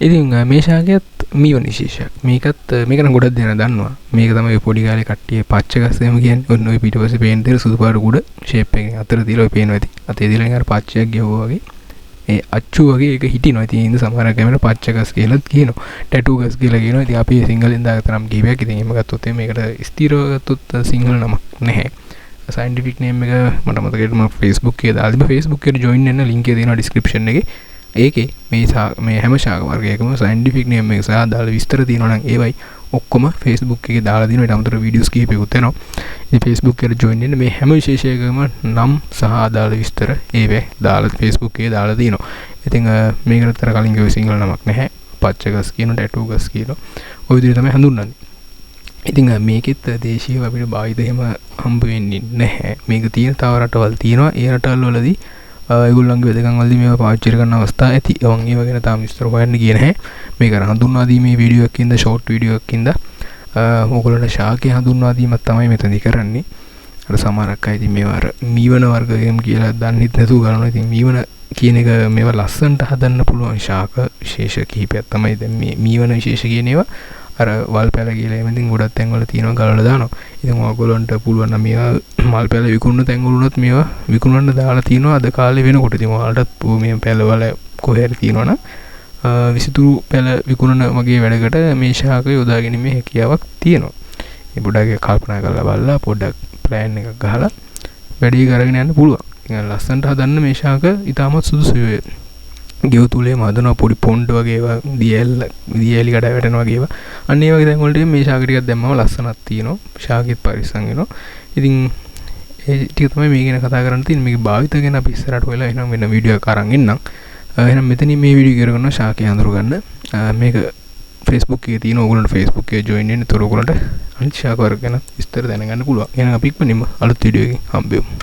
ඉතින් මේ ශාකයත් මීවන විශේෂයක්. මේකත් මේක නම් ගොඩක් දෙනා දන්නවා. මේක තමයි පොඩි කාලේ කට්ටිය පච්ච ගස්සේම කියන්නේ. ඔන්න ඔය පිටිපස්සේ පේන දේ සුදු පාට කුඩ ෂේප් එකකින් අතර තියලා ඔය පේනවා ඇති. අතේ තියලා නිකන් පච්චයක් ගියවෝ වගේ. ඒ අච්චු වගේ එක හිටිනවා. ඉතින් ඉතින් සමහර කැමරා පච්ච ගස් කියලාත් කියනවා. ටැටු ගස් කියලා කියනවා. ඉතින් අපි සිංහලෙන් දාගත්ත නම් කීපයක්. ඉතින් එහෙම ගත්තොත් මේකට ස්ථිරව ගත්තොත් සිංහල නමක් නැහැ. සයින්ටිෆික් නේම් එක මට මතකයි මම Facebook එකේ දාලා තිබ්බා. Facebook එකට join වෙන්න link එක තියෙනවා description එකේ. ඒකේ මේ හැම ශාක වර්ගයකම සයින්ටිෆික් නේම් එක සහ දාලා විස්තර තියෙනවා නම් ඒවයි ඔක්කොම Facebook එකේ දාලා දිනවා. ඊට අමතරව වීඩියෝස් කිහිපයකුත් එනවා. ඉතින් Facebook එකට join වෙන්න මේ හැම විශේෂයකම නම් සහ අදාළ විස්තර ඒවේ දාලා Facebook එකේ දාලා දිනවා. ඉතින් මේකට තර කලින් කිව්ව සිංහල නමක් නැහැ. පච්ච ගස් කියන ටැටු ගස් කියනවා. ওই විදිහට තමයි හඳුන්වන්නේ. ඉතින් මේකෙත් දේශීයව අපිට භාවිත එහෙම හම්බ වෙන්නේ නැහැ. මේක තියෙන තව රටවල් තියෙනවා. ඒ රටවල් වලදී ඒගොල්ලන්ගේ වෙදකම් වලදී මේවා පාවිච්චි කරන අවස්ථා ඇති. මම ඒව ගැන තාම විස්තර හොයන්න ගියේ නැහැ. මේක හඳුන්වා දීමේ වීඩියෝ එකකින්ද ෂෝට් වීඩියෝ එකකින්ද ඕගොල්ලන්ට ශාකේ හඳුන්වා දීමක් තමයි මෙතනදී කරන්නේ. අර සමහරක් අය ඉතින් මේවා අර මීවන වර්ගයෙන් කියලා දන්නෙත් නැතුව ගන්නවා. ඉතින් මීවන කියන එක මේවා ලස්සනට හදන්න පුළුවන් ශාක විශේෂ කිහිපයක් තමයි දැන් මේ මීවන විශේෂ කියන ඒවා අර වල් පැල කියලා එහෙම ඉතින් ගොඩක් තැන්වල තියෙනවා ගලවලා දානවා. ඉතින් ඔයගොල්ලන්ට පුළුවන් නම් මේවා මල් පැල විකුණන තැන්වල උනොත් මේවා විකුණන්න දාලා තියෙනවා අද කාලේ වෙනකොට. ඉතින් ඔයාලටත් මේ පැලවල කොහේ හරි තියෙනවනම් විසිතුරු පැල විකුණන වගේ වැඩකට මේ ශාක යොදා ගැනීමේ හැකියාවක් තියෙනවා. මේ පොඩ්ඩක් කල්පනා කරලා බලලා පොඩ්ඩක් ප්ලෑන් එකක් ගහලා වැඩේ කරගෙන යන්න පුළුවන්. ඉතින් ලස්සනට හදන්න මේ ශාක ඉතාමත් සුදුසුයි. ගෙව තුලේ මදනවා පොඩි පොන්ඩ් වගේ ඒවා දියැලි කඩ වැටෙනවා වගේ ඒවා. අන්න ඒ වගේ තැන් වලට මේ ශාක ටිකක් දැම්මම ලස්සනක් තියෙනවා. ශාකෙත් පරිස්සම් වෙනවා. ඉතින් ඒ ටික තමයි මේ ගැන කතා කරන්න තියෙන්නේ. මේක භාවිත ගැන අපි ඉස්සරහට වෙලා එහෙනම් වෙන වීඩියෝ එකක් අරන් එන්නම්. එහෙනම් මෙතනින් මේ වීඩියෝ එක කරගන්න ශාකය අඳුර ගන්න. මේක Facebook එකේ තියෙන ඕගොල්ලන්ට Facebook එකේ join වෙන්න. ඒතර ඕගොල්ලන්ට අනිත් ශාක වර්ග ගැන විස්තර දැනගන්න පුළුවන්. එහෙනම් අපි ඉක්මනින්ම අලුත් වීඩියෝ එකකින් හම්බෙමු.